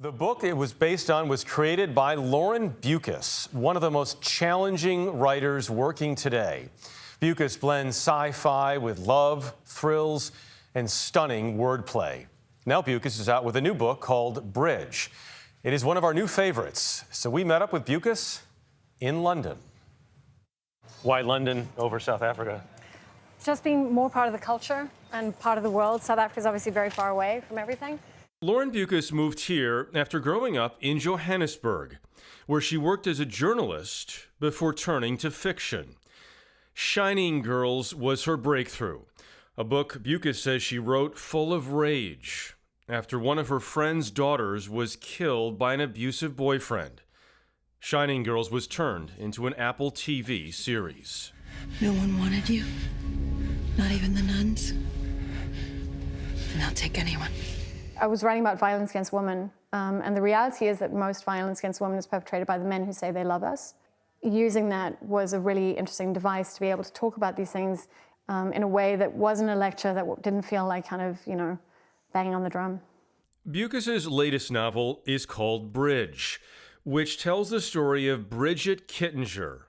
The book it was based on was created by Lauren Beukes, one of the most challenging writers working today. Beukes blends sci-fi with love, thrills, and stunning wordplay. Now Beukes is out with a new book called Bridge. It is one of our new favorites, so we met up with Beukes in London. Why London over South Africa? Just being more part of the culture and part of the world. South Africa is obviously very far away from everything. Lauren Beukes moved here after growing up in Johannesburg, where she worked as a journalist before turning to fiction. Shining Girls was her breakthrough, a book Beukes says she wrote full of rage after one of her friend's daughters was killed by an abusive boyfriend. Shining Girls was turned into an Apple TV series. No one wanted you, not even the nuns. And they'll take anyone. I was writing about violence against women, and the reality is that most violence against women is perpetrated by the men who say they love us. Using that was a really interesting device to be able to talk about these things in a way that wasn't a lecture, that didn't feel like kind of, banging on the drum. Beukes' latest novel is called Bridge, which tells the story of Bridget Kittinger,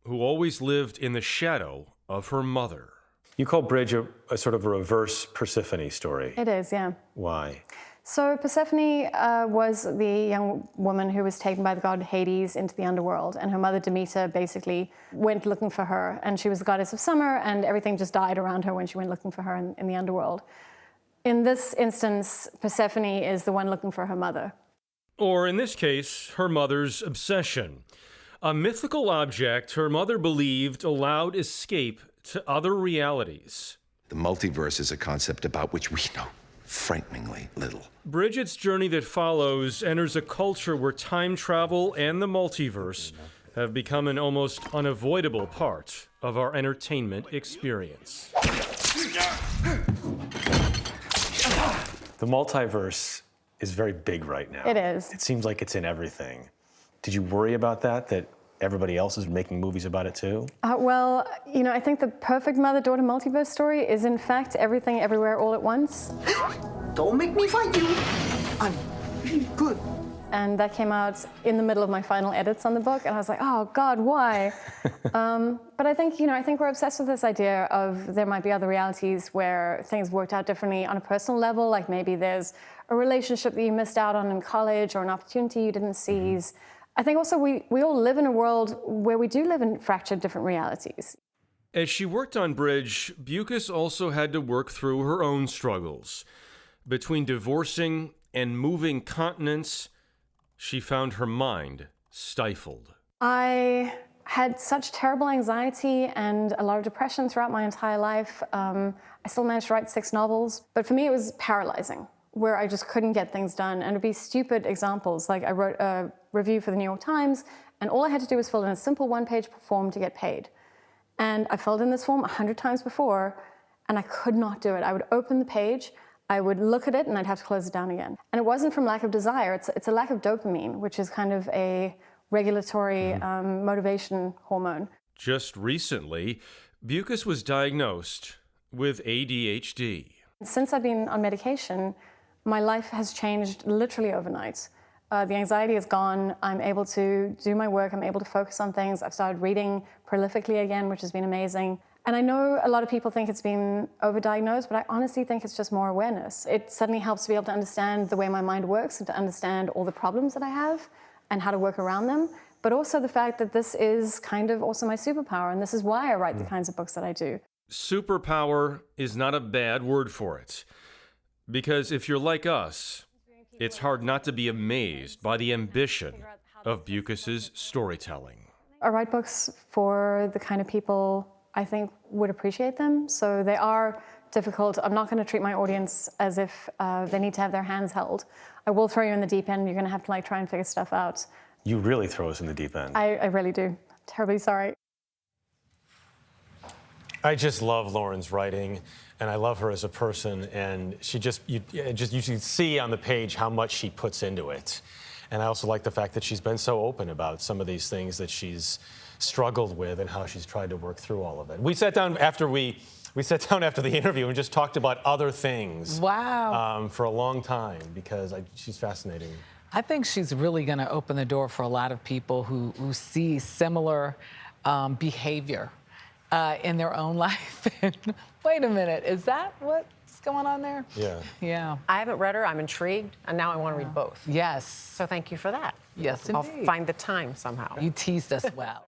who always lived in the shadow of her mother. You call Bridge a sort of a reverse Persephone story. It is, yeah. Why? So Persephone was the young woman who was taken by the god Hades into the underworld, and her mother Demeter basically went looking for her, and she was the goddess of summer, and everything just died around her when she went looking for her in the underworld. In this instance, Persephone is the one looking for her mother. Or in this case, her mother's obsession. A mythical object her mother believed allowed escape to other realities. The multiverse is a concept about which we know frighteningly little. Bridget's journey that follows enters a culture where time travel and the multiverse have become an almost unavoidable part of our entertainment experience. The multiverse is very big right now. It is. It seems like it's in everything. Did you worry about that everybody else is making movies about it too? Well, I think the perfect mother-daughter multiverse story is in fact everything, everywhere, all at once. Don't make me fight you. I'm really good. And that came out in the middle of my final edits on the book, and I was like, oh God, why? But I think, I think we're obsessed with this idea of there might be other realities where things worked out differently on a personal level, like maybe there's a relationship that you missed out on in college or an opportunity you didn't seize. I think also we all live in a world where we do live in fractured different realities. As she worked on Bridge, Beukes also had to work through her own struggles. Between divorcing and moving continents, she found her mind stifled. I had such terrible anxiety and a lot of depression throughout my entire life. I still managed to write 6 novels, but for me it was paralyzing, where I just couldn't get things done. And it'd be stupid examples, like I wrote a review for the New York Times, and all I had to do was fill in a simple 1-page form to get paid. And I filled in this form 100 times before, and I could not do it. I would open the page, I would look at it, and I'd have to close it down again. And it wasn't from lack of desire, it's a lack of dopamine, which is kind of a regulatory motivation hormone. Just recently, Beukes was diagnosed with ADHD. Since I've been on medication, my life has changed literally overnight. The anxiety is gone. I'm able to do my work. I'm able to focus on things. I've started reading prolifically again, which has been amazing. And I know a lot of people think it's been overdiagnosed, but I honestly think it's just more awareness. It suddenly helps to be able to understand the way my mind works and to understand all the problems that I have and how to work around them. But also the fact that this is kind of also my superpower, and this is why I write the kinds of books that I do. Superpower is not a bad word for it. Because if you're like us, it's hard not to be amazed by the ambition of Beukes' storytelling. I write books for the kind of people I think would appreciate them. So they are difficult. I'm not going to treat my audience as if they need to have their hands held. I will throw you in the deep end. You're going to have to try and figure stuff out. You really throw us in the deep end. I really do. Terribly sorry. I just love Lauren's writing, and I love her as a person, and you can see on the page how much she puts into it. And I also like the fact that she's been so open about some of these things that she's struggled with and how she's tried to work through all of it. We sat down after the interview and just talked about other things. Wow. For a long time, because she's fascinating. I think she's really going to open the door for a lot of people who see similar behavior in their own life. Wait a minute, is that what's going on there? Yeah. Yeah. I haven't read her. I'm intrigued, and now I want to read both. Yes. So thank you for that. Yes, I'll indeed. find the time somehow. You teased us well.